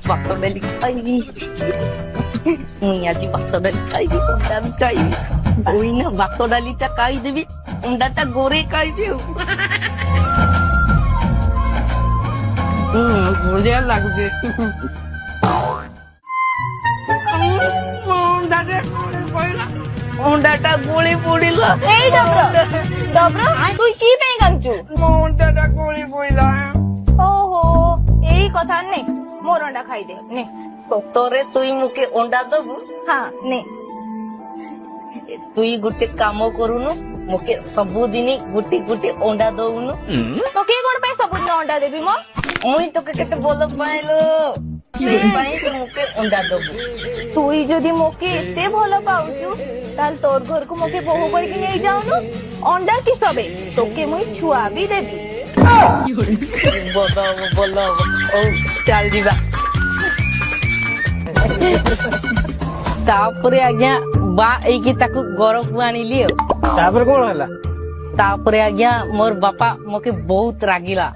ଭାତ ଡାଲି ଖାଇବି। ମୁଇଁ ଆଜି ଭାତ ଡାଲି ଖାଇବି, ଅଣ୍ଡା ବି ଖାଇବି। ଏଇନା ଭାତ ଡାଲିଟା ଖାଇଦେବି, ଅଣ୍ଡାଟା ଗୋରେଇ ଖାଇବି ଆଉ। ବଢିଆ ଲାଗୁଛି। ଅଣ୍ଡାଟା ଗୋଳି ପଡିଲା। ଏଇ ଡବ୍ର তুই কি ପାଇଁ କାନ୍ଦୁଛୁ? ଅଣ୍ଡାଟା ଗୋଳି ପଡିଲା। ଓହୋ ଏଇ କଥା ନେ ମୋର ଅଣ୍ଡା ଖାଇଦେ ନେ। ସତରେ ତୁଇ ମୁକେ ଅଣ୍ଡା ଦବୁ? ହଁ ନେ। ତୁଇ ଗୋଟେ କାମ କରୁନୁ, ମୁକେ ସବୁଦିନ ଗୋଟେ ଗୋଟେ ଅଣ୍ଡା ଦଉନୁ। ତ କିଏ କଣ ପାଇଁ ସବୁଦିନ ଅଣ୍ଡା ଦେବି ମ? ମୁଇଁ তোকে କେତେ ଭଲ ପାଇଲୁ, ସେଇପାଇଁ ତୁ ମୁକେ ଅଣ୍ଡା ଦବୁ। তুই যদি মোকে এতে ভালো পাউছু তাহলে তোর ঘরକୁ মোকে বহু କରିକି ନେଇ ଯାଉନୁ। ଅଣ୍ଡା କି ସବେ তোকে মুই ଛୁଆ ବି ଦେବି। ଭଲ ହବ ଭଲ ହବ। ହଉ ଚାଲ ଯିବା। ତାପରେ ଆଜ୍ଞା ବା ଏଇକି ତାକୁ ଘରକୁ ଆଣିଲି ଆଉ। ତାପରେ କଣ ହେଲା? ତାପରେ ଆଜ୍ଞା ମୋର ବାପା ମକେ ବହୁତ ରାଗିଲା।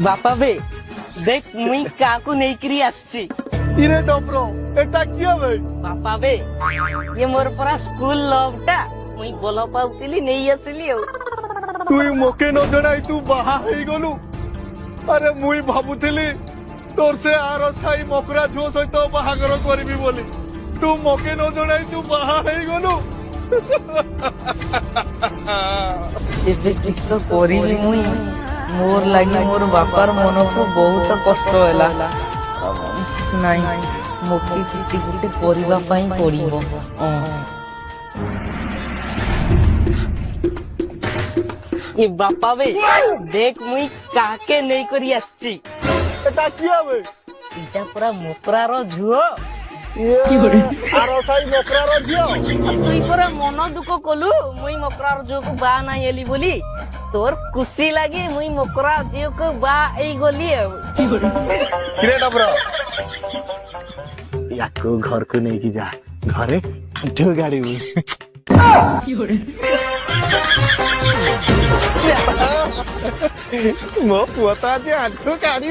ବାପା ବେ देख मुई काकू नेकरी आसची। इरे डब्रो एटा किया बे? बापा बे ये मोर परा स्कूल लवटा मुई बोल पाउतिली नहीं आसिली ଆଉ। तुई मोके न जणाई तू बाहा हेई गलु। अरे मुई भाबुथिली तोर से आर साई मकरा झुओ सहित बाहागर करबी बोली, तू मोके न जणाई तू बाहा हेई गलु। एबे किस्सा करिली मुई, मोर लागी मोर बापार मन को बहुत कष्ट होला। नहीं मोके किछि गुटे करिबा पई पड़िबो। ये बापा बे देख मुई काके नहीं करी आसची। एटा किया बे? इटा पूरा मोकरार झुओ। आर साई मकरार झियो। तुई पूरा मन दुख कलु मुई मकरार झुओ को बा नाही एली बोली, तोर खुशी लागी मुई मकरा झियो को बा एई गली अब। किरे डब्रो याको घर को नहीं की जा, घरे आंठो गाड़ी मो पुआ तो आज आंठो गाड़ी